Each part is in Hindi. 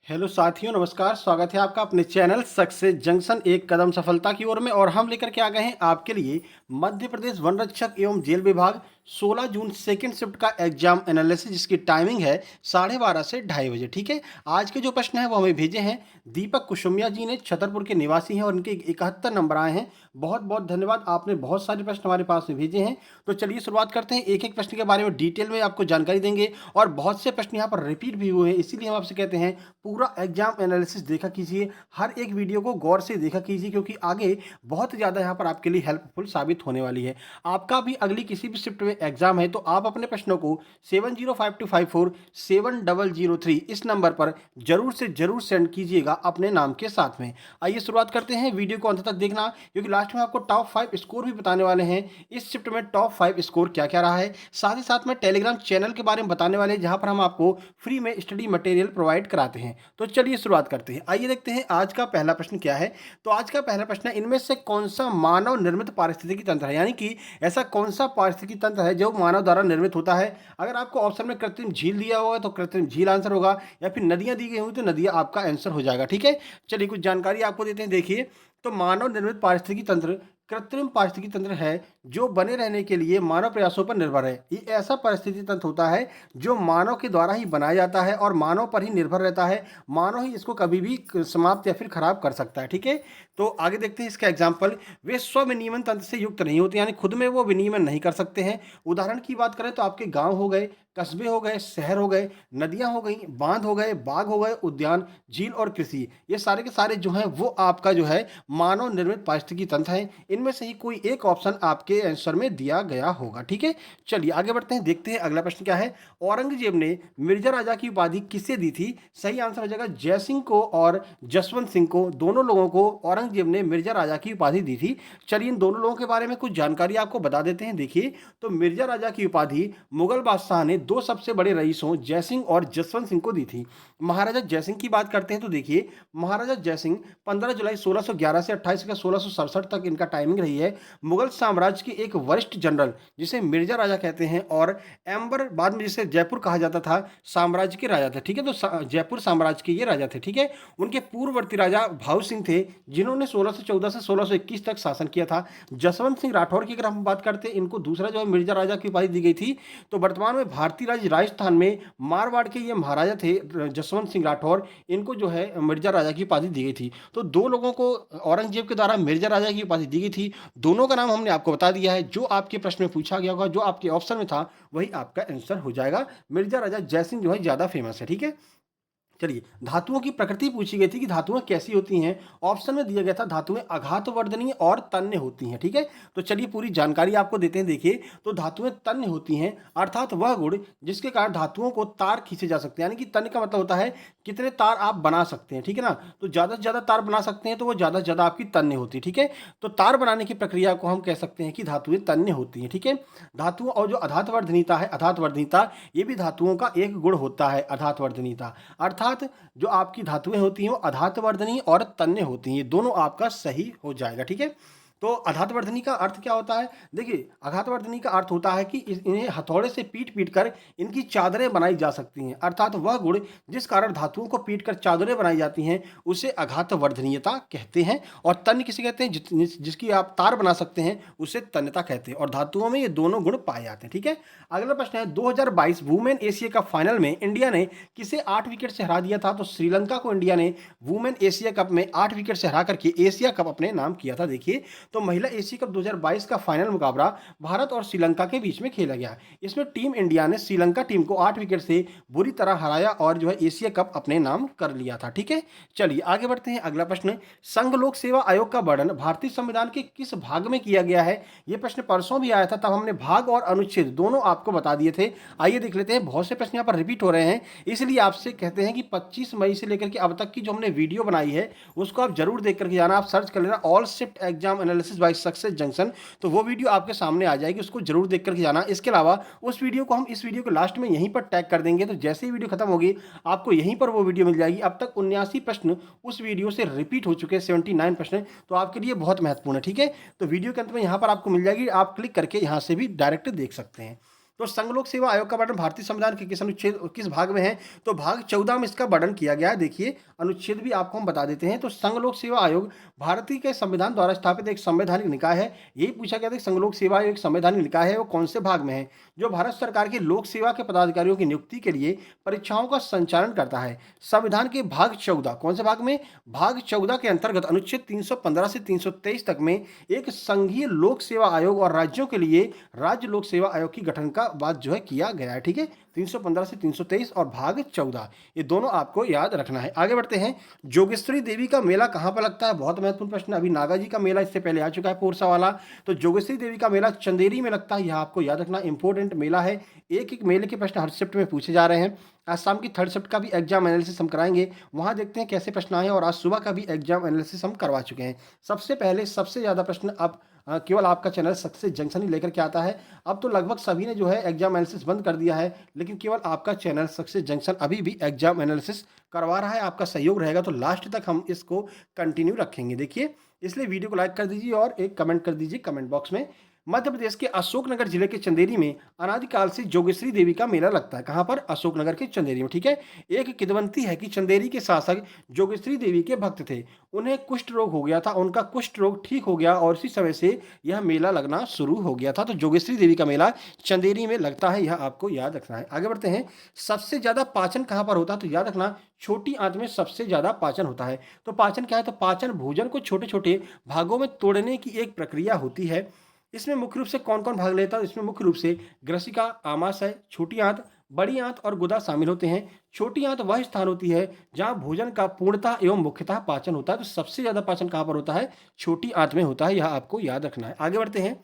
हेलो साथियों, नमस्कार। स्वागत है आपका अपने चैनल सक्सेस जंक्शन एक कदम सफलता की ओर में। और हम लेकर के आ गए हैं आपके लिए मध्य प्रदेश वन रक्षक एवं जेल विभाग 16 जून सेकंड शिफ्ट का एग्जाम एनालिसिस, जिसकी टाइमिंग है 12:30 से 2:30 बजे। ठीक है, आज के जो प्रश्न हैं वो हमें भेजे हैं दीपक कुशुमिया जी ने, छतरपुर के निवासी हैं और इनके 71 नंबर आए हैं। बहुत बहुत धन्यवाद, आपने बहुत सारे प्रश्न हमारे पास में भेजे हैं। तो चलिए शुरुआत करते हैं। एक एक प्रश्न के बारे में डिटेल में आपको जानकारी देंगे और बहुत से प्रश्न यहाँ पर रिपीट भी हुए हैं, इसीलिए हम आपसे कहते हैं पूरा एग्जाम एनालिसिस देखा कीजिए, हर एक वीडियो को गौर से देखा कीजिए, क्योंकि आगे बहुत ज़्यादा यहाँ पर आपके लिए हेल्पफुल साबित होने वाली है। आपका भी अगली किसी भी शिफ्ट में एग्जाम है तो आप अपने प्रश्नों को 7052547003 इस नंबर पर जरूर से जरूर सेंड कीजिएगा अपने नाम के साथ में। आइए शुरुआत करते हैं। वीडियो को अंत तक देखना, क्योंकि लास्ट में आपको टॉप 5 स्कोर भी बताने वाले हैं। इस शिफ्ट में टॉप 5 स्कोर क्या क्या रहा है, साथ ही साथ में टेलीग्राम चैनल के बारे में बताने वाले हैं, जहां पर हम आपको फ्री में स्टडी मटेरियल प्रोवाइड कराते हैं। तो चलिए शुरुआत करते हैं। आइए देखते हैं आज का पहला प्रश्न क्या है। तो आज का पहला प्रश्न है, इनमें से कौन सा मानव निर्मित पारिस्थितिकी तंत्र है, यानी कि ऐसा कौन सा पारिस्थितिकी तंत्र है जो मानव द्वारा निर्मित होता है। अगर आपको ऑप्शन में कृत्रिम झील दिया होगा तो कृत्रिम झील आंसर होगा, या फिर नदियां दी गई होंगी तो नदियां आपका आंसर हो जाएगा। ठीक है, चलिए कुछ जानकारी आपको देते हैं। देखिए, तो मानव निर्मित पारिस्थितिकी तंत्र कृत्रिम पारिस्थितिकी तंत्र है जो बने रहने के लिए मानव प्रयासों पर निर्भर है। ये ऐसा परिस्थिति तंत्र होता है जो मानव के द्वारा ही बनाया जाता है और मानव पर ही निर्भर रहता है। मानव ही इसको कभी भी समाप्त या फिर खराब कर सकता है। ठीक है, तो आगे देखते हैं इसका एग्जाम्पल। वे स्व विनियमन तंत्र से युक्त नहीं होते, यानी खुद में वो विनियमन नहीं कर सकते हैं। उदाहरण की बात करें तो आपके गांव हो गए, कस्बे हो गए, शहर हो गए, नदियां हो गई, बांध हो गए, बाग हो गए, उद्यान, झील और कृषि, ये सारे के सारे जो हैं वो आपका जो है मानव निर्मित पारिस्थितिकी तंत्र है। इनमें से ही कोई एक ऑप्शन आपके आंसर में दिया गया होगा। ठीक है, चलिए आगे बढ़ते हैं, देखते हैं अगला प्रश्न क्या है। औरंगजेब ने मिर्जा राजा की उपाधि किसे दी थी। सही आंसर हो जाएगा जय सिंह को और जसवंत सिंह को। दोनों लोगों को औरंगजेब ने मिर्जा राजा की उपाधि दी थी। चलिए इन दोनों लोगों के बारे में कुछ जानकारी आपको बता देते हैं। देखिए, तो मिर्जा राजा की उपाधि मुगल बादशाह ने दो सबसे बड़े रईसों जय सिंह और जसवंत सिंह को दी थी। महाराजा जय सिंह की बात करते हैं तो देखिए, महाराजा जय सिंह 15 जुलाई 1611 से 28 अगस्त 1667 तक इनका टाइमिंग रही है। मुगल साम्राज्य के एक वरिष्ठ जनरल, जिसे मिर्जा राजा कहते हैं, और एम्बर, बाद में जिसे जयपुर कहा जाता था, साम्राज्य के राजा थे। ठीक है, तो जयपुर साम्राज्य के ये राजा थे। ठीक है, उनके पूर्ववर्ती राजा भाऊ सिंह थे, जिन्होंने 1614 से 1621 तक शासन किया था। जसवंत सिंह राठौर की अगर हम बात करते हैं, इनको दूसरा जो है मिर्जा राजा की उपाधि दी गई थी। तो वर्तमान में भारतीय राज्य राजस्थान में मारवाड़ के ये महाराजा थे जसवंत सिंह राठौर, इनको जो है मिर्जा राजा की उपाधि दी गई थी। तो दो लोगों को औरंगजेब के द्वारा मिर्जा राजा की उपाधि दी गई थी। दोनों का नाम हमने आपको बता दिया है। जो आपके प्रश्न में पूछा गया होगा, जो आपके ऑप्शन में था, वही आपका आंसर हो जाएगा। मिर्जा राजा जयसिंह जो है ज्यादा फेमस है। ठीक है, चलिए, धातुओं की प्रकृति पूछी गई थी कि धातुएं कैसी होती हैं। ऑप्शन में दिया गया था धातुएं आघातवर्धनीय और तन्य होती हैं। ठीक है, तो चलिए पूरी जानकारी आपको देते हैं। देखिए, तो धातुएं तन्य होती हैं, अर्थात वह गुण जिसके कारण धातुओं को तार खींचे जा सकते हैं। यानी कि तन्य का मतलब होता है कितने तार आप बना सकते हैं। ठीक है ना, तो ज्यादा से ज्यादा तार बना सकते हैं तो वो ज्यादा से ज्यादा आपकी तन्य होती है। ठीक है, तो तार बनाने की प्रक्रिया को हम कह सकते हैं कि धातुएं तन्य होती हैं। ठीक है, धातुओं और जो अधातवर्धनीयता है, अधातवर्धनीयता ये भी धातुओं का एक गुण होता है, अधातवर्धनीयता। अर्थात जो आपकी धातुएं होती हैं वो अधातवर्धनीय और तन्य होती हैं। ये दोनों आपका सही हो जाएगा। ठीक है, तो अधातवर्धनी का अर्थ क्या होता है। देखिए, अघातवर्धनी का अर्थ होता है कि इन्हें हथौड़े से पीट पीट कर इनकी चादरें बनाई जा सकती हैं। अर्थात वह गुण जिस कारण धातुओं को पीट कर चादरें बनाई जाती हैं उसे अघातवर्धनीयता कहते हैं। और तन्य किसे कहते हैं, जिसकी आप तार बना सकते हैं उसे तन्यता कहते हैं। और धातुओं में ये दोनों गुण पाए जाते हैं। ठीक है, अगला प्रश्न है, 2022 वुमेन एशिया कप फाइनल में इंडिया ने किसे 8 विकेट से हरा दिया था। तो श्रीलंका को इंडिया ने वुमेन एशिया कप में 8 विकेट से हरा करके एशिया कप अपने नाम किया था। देखिए, तो महिला एशिया कप 2022 का फाइनल मुकाबला भारत और श्रीलंका के बीच में खेला गया। इसमें टीम इंडिया ने श्रीलंका टीम को 8 विकेट से बुरी तरह हराया और जो है एशिया कप अपने नाम कर लिया था। ठीक है, चलिए आगे बढ़ते हैं। अगला प्रश्न, संघ लोक सेवा आयोग का वर्णन भारतीय संविधान के किस भाग में किया गया है। यह प्रश्न परसों भी आया था, तब हमने भाग और अनुच्छेद दोनों आपको बता दिए थे। आइए देख लेते हैं। बहुत से प्रश्न यहाँ पर रिपीट हो रहे हैं, इसलिए आपसे कहते हैं कि 25 मई से लेकर के अब तक की जो हमने वीडियो बनाई है उसको आप जरूर देख करके जाना। आप सर्च कर लेना all shift exam analysis bye success junction, तो वो वीडियो आपके सामने आ जाएगी, उसको जरूर देख करके जाना। इसके अलावा उस वीडियो को हम इस वीडियो के लास्ट में यहीं पर टैग कर देंगे, तो जैसे ही वीडियो खत्म होगी आपको यहीं पर वो वीडियो मिल जाएगी। अब तक 79 प्रश्न उस वीडियो से रिपीट हो चुके हैं, 79 प्रश्न, तो आपके लिए बहुत महत्वपूर्ण है। ठीक है, तो वीडियो के अंत में यहाँ पर आपको मिल जाएगी, आप क्लिक करके यहाँ से भी डायरेक्ट देख सकते हैं। तो संघ लोक सेवा आयोग का वर्णन भारतीय संविधान के किस अनुच्छेद किस भाग में है? तो भाग 14 में इसका वर्णन किया गया है। देखिए अनुच्छेद भी आपको हम बता देते हैं। तो संघ लोक सेवा आयोग भारतीय के संविधान द्वारा स्थापित एक संवैधानिक निकाय है। यही पूछा गया था कि संघ लोक सेवा आयोग एक संवैधानिक निकाय है, वो कौन से भाग में है? जो भारत सरकार के लोक सेवा के पदाधिकारियों की नियुक्ति के लिए परीक्षाओं का संचालन करता है। संविधान के भाग 14 कौन से भाग में? भाग 14 के अंतर्गत अनुच्छेद 315 से 323 तक में एक संघीय लोक सेवा आयोग और राज्यों के लिए राज्य लोक सेवा आयोग की गठन का बात जो है किया गया है। ठीक है, 315 से 323 और भाग 14 ये दोनों आपको याद रखना है। आगे बढ़ते हैं। जोगेश्वरी देवी का मेला कहाँ पर लगता है? बहुत महत्वपूर्ण प्रश्न। अभी नागा जी का मेला इससे पहले आ चुका है पोरसा वाला। तो जोगेश्वरी देवी का मेला चंदेरी में लगता है, यह आपको याद रखना, इंपॉर्टेंट मेला है। एक एक मेले के प्रश्न हर शिफ्ट में पूछे जा रहे हैं। आज शाम की थर्ड शिफ्ट का भी एग्जाम एनालिसिस हम कराएंगे, वहां देखते हैं कैसे प्रश्न आए, और आज सुबह का भी एग्जाम एनालिसिस हम करवा चुके हैं। सबसे पहले सबसे ज़्यादा प्रश्न अब केवल आपका चैनल सक्सेस जंक्शन ही लेकर के आता है। अब तो लगभग सभी ने जो है एग्जाम एनालिसिस बंद कर दिया है, लेकिन केवल आपका चैनल सक्सेस जंक्शन अभी भी एग्जाम एनालिसिस करवा रहा है। आपका सहयोग रहेगा तो लास्ट तक हम इसको कंटिन्यू रखेंगे। देखिए, इसलिए वीडियो को लाइक कर दीजिए और एक कमेंट कर दीजिए कमेंट बॉक्स में। मध्य प्रदेश के अशोकनगर जिले के चंदेरी में अनादिकाल से जोगेश्वरी देवी का मेला लगता है। कहाँ पर? अशोकनगर के चंदेरी में। ठीक है, एक किंवदंती है कि चंदेरी के शासक जोगेश्वरी देवी के भक्त थे। उन्हें कुष्ठ रोग हो गया था, उनका कुष्ठ रोग ठीक हो गया और इसी समय से यह मेला लगना शुरू हो गया था। तो जोगेश्वरी देवी का मेला चंदेरी में लगता है, यह आपको याद रखना है। आगे बढ़ते हैं। सबसे ज्यादा पाचन कहाँ पर होता है? तो याद रखना, छोटी आंत में सबसे ज्यादा पाचन होता है। तो पाचन क्या है? तो पाचन भोजन को छोटे छोटे भागों में तोड़ने की एक प्रक्रिया होती है। इसमें मुख्य रूप से कौन कौन भाग लेता है? इसमें मुख्य रूप से ग्रसिका, आमाशय, छोटी आंत, बड़ी आंत और गुदा शामिल होते हैं। छोटी आंत वह स्थान होती है जहां भोजन का पूर्णतः एवं मुख्यतः पाचन होता है। तो सबसे ज्यादा पाचन कहां पर होता है? छोटी आंत में होता है, यह आपको याद रखना है। आगे बढ़ते हैं।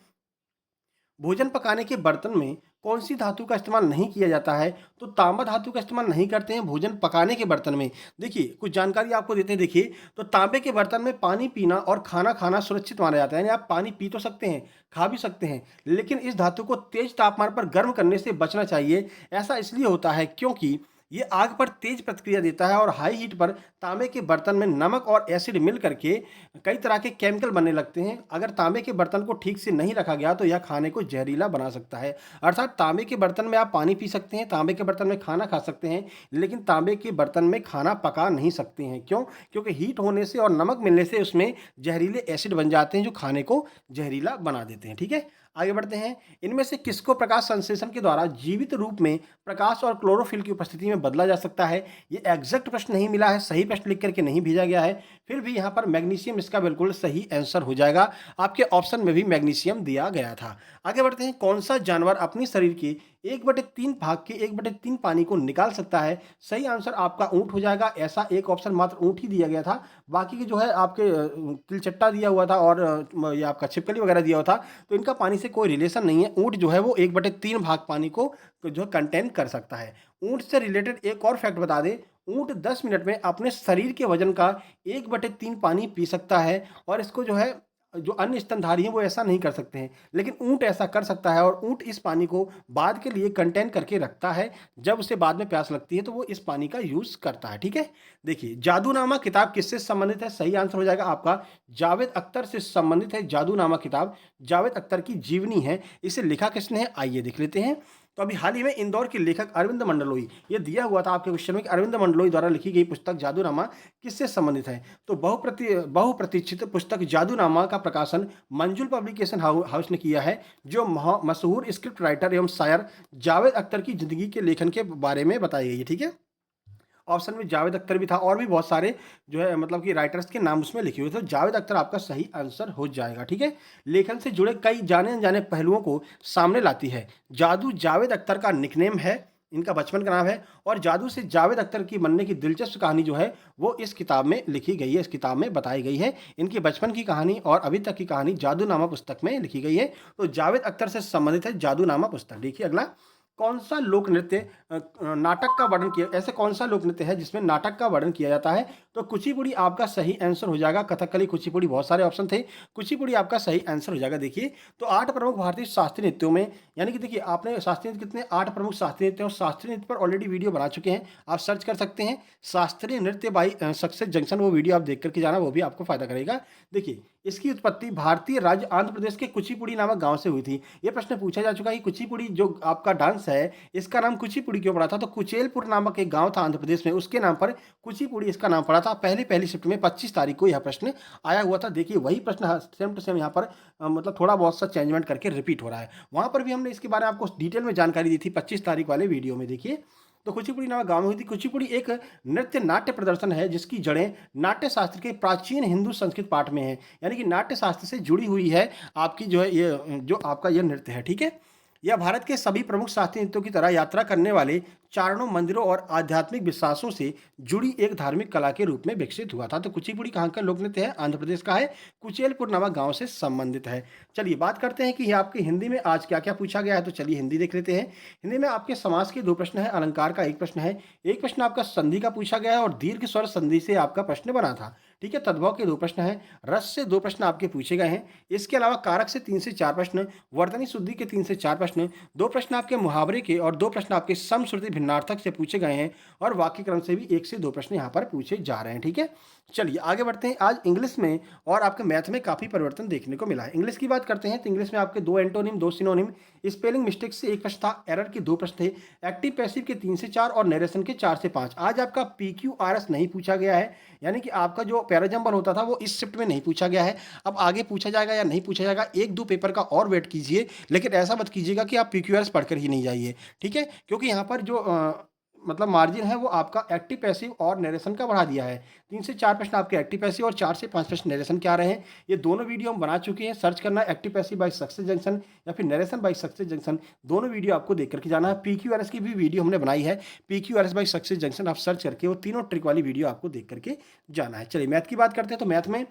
भोजन पकाने के बर्तन में कौन सी धातु का इस्तेमाल नहीं किया जाता है? तो तांबा धातु का इस्तेमाल नहीं करते हैं भोजन पकाने के बर्तन में। देखिए कुछ जानकारी आपको देते हैं। देखिए, तो तांबे के बर्तन में पानी पीना और खाना खाना सुरक्षित माना जाता है, यानी आप पानी पी तो सकते हैं, खा भी सकते हैं, लेकिन इस धातु को तेज तापमान पर गर्म करने से बचना चाहिए। ऐसा इसलिए होता है क्योंकि ये आग पर तेज प्रतिक्रिया देता है और हाई हीट पर तांबे के बर्तन में नमक और एसिड मिल करके कई तरह के केमिकल बनने लगते हैं। अगर तांबे के बर्तन को ठीक से नहीं रखा गया तो यह खाने को जहरीला बना सकता है। अर्थात तांबे के बर्तन में आप पानी पी सकते हैं, तांबे के बर्तन में खाना खा सकते हैं, लेकिन तांबे के बर्तन में खाना पका नहीं सकते हैं। क्यों? क्योंकि हीट होने से और नमक मिलने से उसमें जहरीले एसिड बन जाते हैं जो खाने को जहरीला बना देते हैं। ठीक है, आगे बढ़ते हैं। इनमें से किसको प्रकाश संश्लेषण के द्वारा जीवित रूप में प्रकाश और क्लोरोफिल की उपस्थिति में बदला जा सकता है? ये एग्जैक्ट प्रश्न नहीं मिला है, सही प्रश्न लिख करके नहीं भेजा गया है, फिर भी यहाँ पर मैग्नीशियम इसका बिल्कुल सही आंसर हो जाएगा। आपके ऑप्शन में भी मैग्नीशियम दिया गया था। आगे बढ़ते हैं। कौन सा जानवर अपने शरीर के 1/3 भाग के 1/3 पानी को निकाल सकता है? सही आंसर आपका ऊंट हो जाएगा। ऐसा एक ऑप्शन मात्र ऊंट ही दिया गया था, बाकी के जो है आपके तिलचट्टा दिया हुआ था और ये आपका छिपकली वगैरह दिया हुआ था, तो इनका पानी से कोई रिलेशन नहीं है। ऊंट जो है वो 1/3 भाग पानी को जो कंटेन कर सकता है। ऊंट से रिलेटेड एक और फैक्ट बता दें, ऊंट 10 मिनट में अपने शरीर के वजन का 1/3 पानी पी सकता है, और इसको जो है जो अन्य स्तनधारी हैं वो ऐसा नहीं कर सकते हैं, लेकिन ऊंट ऐसा कर सकता है। और ऊंट इस पानी को बाद के लिए कंटेन करके रखता है, जब उसे बाद में प्यास लगती है तो वो इस पानी का यूज करता है। ठीक है, देखिए जादूनामा किताब किससे संबंधित है? सही आंसर हो जाएगा आपका जावेद अख्तर से संबंधित है। जादूनामा किताब जावेद अख्तर की जीवनी है। इसे लिखा किसने है? आइए देख लेते हैं। तो अभी हाल ही में इंदौर के लेखक अरविंद मंडलोई, ये दिया हुआ था आपके क्वेश्चन में कि अरविंद मंडलोई द्वारा लिखी गई पुस्तक जादूनामा किससे संबंधित है? तो बहुप्रतीक्षित पुस्तक जादूनामा का प्रकाशन मंजुल पब्लिकेशन हाउस ने किया है, जो मशहूर स्क्रिप्ट राइटर एवं शायर जावेद अख्तर की जिंदगी के लेखन के बारे में बताई गई है। ठीक है, ऑप्शन में जावेद अख्तर भी था और भी बहुत सारे जो है मतलब कि राइटर्स के नाम उसमें लिखे हुए थे। तो जावेद अख्तर आपका सही आंसर हो जाएगा। ठीक है, लेखन से जुड़े कई जाने अनजाने पहलुओं को सामने लाती है। जादू जावेद अख्तर का निकनेम है, इनका बचपन का नाम है, और जादू से जावेद अख्तर की बनने की दिलचस्प कहानी जो है वो इस किताब में लिखी गई है, इस किताब में बताई गई है। इनकी बचपन की कहानी और अभी तक की कहानी जादूनामा पुस्तक में लिखी गई है। तो जावेद अख्तर से संबंधित है जादूनामा पुस्तक। देखिए अगला, कौन सा लोक नृत्य नाटक का वर्णन किया, ऐसे कौन सा लोक नृत्य है जिसमें नाटक का वर्णन किया जाता है? तो कुचिपुड़ी आपका सही आंसर हो जाएगा। कथकली, कुचिपुड़ी, बहुत सारे ऑप्शन थे, कुचिपुड़ी आपका सही आंसर हो जाएगा। देखिए, तो 8 प्रमुख भारतीय शास्त्रीय नृत्यों में, यानी कि देखिए आपने शास्त्रीय नृत्य कितने, 8 प्रमुख शास्त्रीय नृत्य, और शास्त्रीय नृत्य पर ऑलरेडी वीडियो बना चुके हैं, आप सर्च कर सकते हैं शास्त्रीय नृत्य बाई सक्सेस जंक्शन, वो वीडियो आप देख करके जाना, वो भी आपको फायदा करेगा। देखिए इसकी उत्पत्ति भारतीय राज्य आंध्र प्रदेश के कुचिपुड़ी नामक गांव से हुई थी। ये प्रश्न पूछा जा चुका है कि कुचिपुड़ी जो आपका डांस है, इसका नाम कुचिपुड़ी क्यों पड़ा था? तो कुचेलपुर नामक एक गांव था आंध्र प्रदेश में, उसके नाम पर कुचिपुड़ी इसका नाम पड़ा था। पहली शिफ्ट में 25 तारीख को यह प्रश्न आया हुआ था। देखिए वही प्रश्न सेम टू सेम यहाँ पर मतलब थोड़ा बहुत सा चेंजमेंट करके रिपीट हो रहा है। वहाँ पर भी हमने इसके बारे में आपको डिटेल में जानकारी दी थी 25 तारीख वाले वीडियो में। देखिए तो कुचिपुड़ी नामक गांव में हुई थी। कुचिपुड़ी एक नृत्य नाट्य प्रदर्शन है जिसकी जड़ें नाट्य शास्त्र के प्राचीन हिंदू संस्कृत पाठ में है, यानी कि नाट्य शास्त्र से जुड़ी हुई है आपकी जो है ये जो आपका यह नृत्य है। ठीक है, यह भारत के सभी प्रमुख शास्त्रीय नृत्यों की तरह यात्रा करने वाले चारणों, मंदिरों और आध्यात्मिक विश्वासों से जुड़ी एक धार्मिक कला के रूप में विकसित हुआ था। तो कुचिपुड़ी कहाँ का लोक नृत्य है? आंध्र प्रदेश का है, कुचेलपुर नामक गांव से संबंधित है। चलिए बात करते हैं कि ये आपके हिंदी में आज क्या क्या पूछा गया है। तो चलिए हिंदी देख लेते हैं। हिंदी में आपके समास के 2 प्रश्न है, अलंकार का 1 प्रश्न है, एक प्रश्न आपका संधि का पूछा गया है और दीर्घ स्वर संधि से आपका प्रश्न बना था। ठीक है, तद्भव के 2 प्रश्न हैं, रस से 2 प्रश्न आपके पूछे गए हैं। इसके अलावा कारक से 3 से 4 प्रश्न, वर्तनी शुद्धि के 3 से 4 प्रश्न, 2 प्रश्न आपके मुहावरे के और 2 प्रश्न आपके समश्रुति भिन्नार्थक से पूछे गए हैं और वाक्य क्रम से भी 1 से 2 प्रश्न यहाँ पर पूछे जा रहे हैं। ठीक है, चलिए आगे बढ़ते हैं। आज इंग्लिश में और आपके मैथ में काफ़ी परिवर्तन देखने को मिला है। इंग्लिश की बात करते हैं तो इंग्लिश में आपके 2 एंटोनिम, 2 सिनोनिम, स्पेलिंग मिस्टेक से 1 प्रश्न था, एरर के 2 प्रश्न थे, एक्टिव पैसिव के 3 से 4 और नरेशन के 4 से 5। आज आपका PQRS नहीं पूछा गया है, यानी कि आपका जो पैराजंबल होता था वो इस शिफ्ट में नहीं पूछा गया है। अब आगे पूछा जाएगा या नहीं पूछा जाएगा, 1-2 पेपर का और वेट कीजिए, लेकिन ऐसा मत कीजिएगा कि आप PQRS पढ़कर ही नहीं जाइए। ठीक है, क्योंकि यहाँ पर जो मतलब मार्जिन है वो आपका एक्टिव पैसिव और नरेशन का बढ़ा दिया है। 3 से 4 प्रश्न आपके एक्टिव पैसिव और 4 से 5 प्रश्न नरेशन के आ रहे हैं। ये दोनों वीडियो हम बना चुके हैं, सर्च करना है active passive by success junction या फिर नरेशन बाय सक्सेस जंक्शन, दोनों वीडियो आपको देख करके जाना है। PQRS की भी वीडियो हमने बनाई है, PQRS बाय सक्सेस जंक्शन, आप सर्च करके वो तीनों ट्रिक वाली वीडियो आपको देख करके जाना है। चलिए मैथ की बात करते हैं। तो मैथ में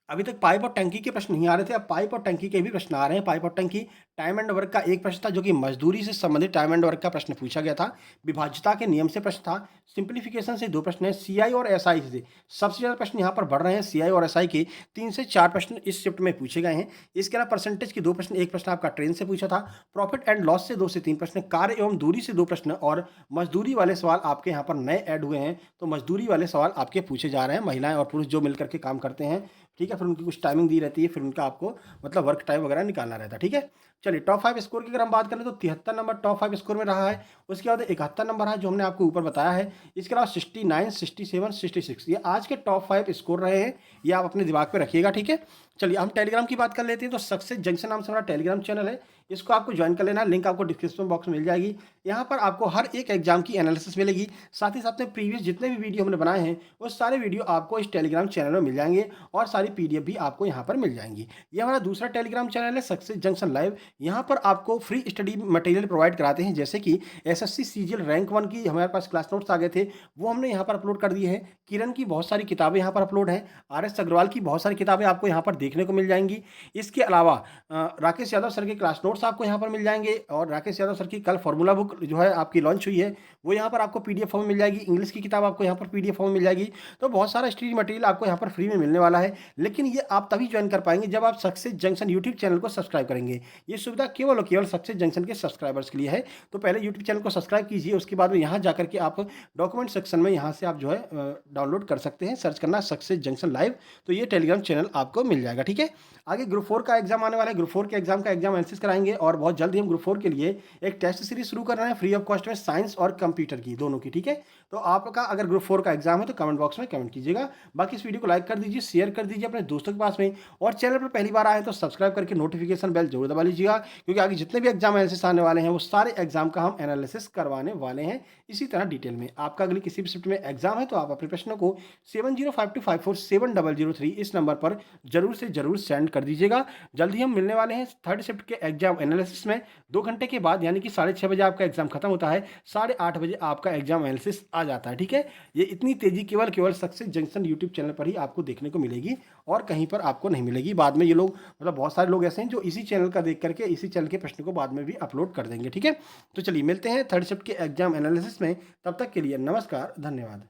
अभी तक पाइप और टंकी के प्रश्न नहीं आ रहे थे, अब पाइप और टंकी के भी प्रश्न आ रहे हैं। पाइप और टंकी, टाइम एंड वर्क का 1 प्रश्न था जो कि मजदूरी से संबंधित टाइम एंड वर्क का प्रश्न पूछा गया था। विभाज्यता के नियम से प्रश्न था। सिंप्लीफिकेशन से 2 प्रश्न है। CI और SI से सबसे ज़्यादा प्रश्न यहाँ पर बढ़ रहे हैं। CI और SI के 3 से 4 प्रश्न इस शिफ्ट में पूछे गए हैं। इसके अलावा परसेंटेज के 2 प्रश्न, 1 प्रश्न आपका ट्रेन से पूछा था। प्रॉफिट एंड लॉस से 2 से 3 प्रश्न, कार्य एवं दूरी से 2 प्रश्न और मजदूरी वाले सवाल आपके यहाँ पर नए ऐड हुए हैं। तो मजदूरी वाले सवाल आपके पूछे जा रहे हैं, महिलाएं और पुरुष जो मिलकर के काम करते हैं। ठीक है, फिर उनकी कुछ टाइमिंग दी रहती है, फिर उनका आपको मतलब वर्क टाइम वगैरह निकालना रहता है। ठीक है, चलिए टॉप 5 स्कोर की अगर हम बात करें तो 73 नंबर टॉप 5 स्कोर में रहा है। उसके बाद 71 नंबर है जो हमने आपको ऊपर बताया है। इसके अलावा 69, 67, 66 ये आज के टॉप 5 स्कोर रहे हैं, ये आप अपने दिमाग पे रखिएगा। ठीक है, चलिए हम टेलीग्राम की बात कर लेते हैं। तो सक्सेस जंक्शन नाम से हमारा टेलीग्राम चैनल है, इसको आपको ज्वाइन कर लेना, लिंक आपको डिस्क्रिप्शन बॉक्स में मिल जाएगी। यहाँ पर आपको हर एक एग्जाम की एनालिसिस मिलेगी, साथ ही साथ में प्रीवियस जितने भी वीडियो हमने बनाए हैं वो सारे वीडियो आपको इस टेलीग्राम चैनल में मिल जाएंगे और सारी PDF भी आपको यहाँ पर मिल जाएंगी। ये हमारा दूसरा टेलीग्राम चैनल है सक्सेस जंक्शन लाइव। यहाँ पर आपको फ्री स्टडी मटेरियल प्रोवाइड कराते हैं, जैसे कि SSC CGL रैंक 1 की हमारे पास क्लास नोट्स आ गए थे, वो हमने यहाँ पर अपलोड कर दिए हैं। किरण की बहुत सारी किताबें यहाँ पर अपलोड हैं, RS अग्रवाल की बहुत सारी किताबें आपको यहाँ पर देखने को मिल जाएंगी। इसके अलावा राकेश यादव सर के क्लास नोट्स आपको यहाँ पर मिल जाएंगे और राकेश यादव सर की कल फॉर्मूला बुक जो है आपकी लॉन्च हुई है वो यहाँ पर आपको PDF फॉर्म में मिल जाएगी। इंग्लिश की किताब आपको यहाँ पर PDF फॉर्म में मिल जाएगी। तो बहुत सारा स्टडी मटेरियल आपको यहाँ पर फ्री में मिलने वाला है, लेकिन ये आप तभी ज्वाइन कर पाएंगे जब आप सक्सेस जंक्शन यूट्यूब चैनल को सब्सक्राइब करेंगे। ये सुविधा केवल और केवल सक्सेस जंक्शन के सब्सक्राइबर्स के लिए है। तो पहले यूट्यूब चैनल को सब्सक्राइब कीजिए, उसके बाद में यहाँ जाकर के आप डॉक्यूमेंट सेक्शन में यहाँ से आप जो है डाउनलोड कर सकते हैं, सर्च करना सक्सेस जंक्शन लाइव, तो ये टेलीग्राम चैनल आपको मिल जाएगा। ठीक है, आगे ग्रुप 4 का एग्जाम आने वाला है, ग्रुप 4 के एग्जाम का एग्जाम एनालिसिस कराएंगे और बहुत जल्दी हम ग्रुप 4 के लिए एक टेस्ट सीरीज शुरू कर रहे हैं फ्री ऑफ कॉस्ट में, साइंस और कंप्यूटर की दोनों की। ठीक है, तो आपका अगर ग्रुप 4 का एग्जाम है तो कमेंट बॉक्स में कमेंट कीजिएगा। बाकी इस वीडियो को लाइक कर दीजिए, शेयर कर दीजिए अपने दोस्तों के पास में, और चैनल पर पहली बार आए तो सब्सक्राइब करके नोटिफिकेशन बेल जरूर दबा लीजिएगा, क्योंकि आगे जितने भी एग्जाम एनालिसिस आने वाले हैं वो सारे एग्जाम का हम एनालिसिस करवाने वाले हैं इसी तरह डिटेल में। आपका अगली किसी भी शिफ्ट में एग्जाम है तो आप अपने प्रश्नों को 7052547003 इस नंबर पर जरूर से जरूर सेंड कर दीजिएगा। जल्दी हम मिलने वाले हैं थर्ड शिफ्ट के एग्जाम एनालिसिस में। 2 घंटे के बाद यानी कि 6:30 बजे आपका एग्जाम खत्म होता है, 8:30 बजे आपका एग्जाम एनालिसिस आ जाता है। ठीक है, ये इतनी तेजी केवल सक्सेस जंक्शन यूट्यूब चैनल पर ही आपको देखने को मिलेगी और कहीं पर आपको नहीं मिलेगी। बाद में ये लोग मतलब बहुत सारे लोग ऐसे हैं जो इसी चैनल का देख करके इसी चैनल के प्रश्न को बाद में भी अपलोड कर देंगे। ठीक है, तो चलिए मिलते हैं थर्ड शिफ्ट के एग्जाम एनालिसिस में, तब तक के लिए नमस्कार, धन्यवाद।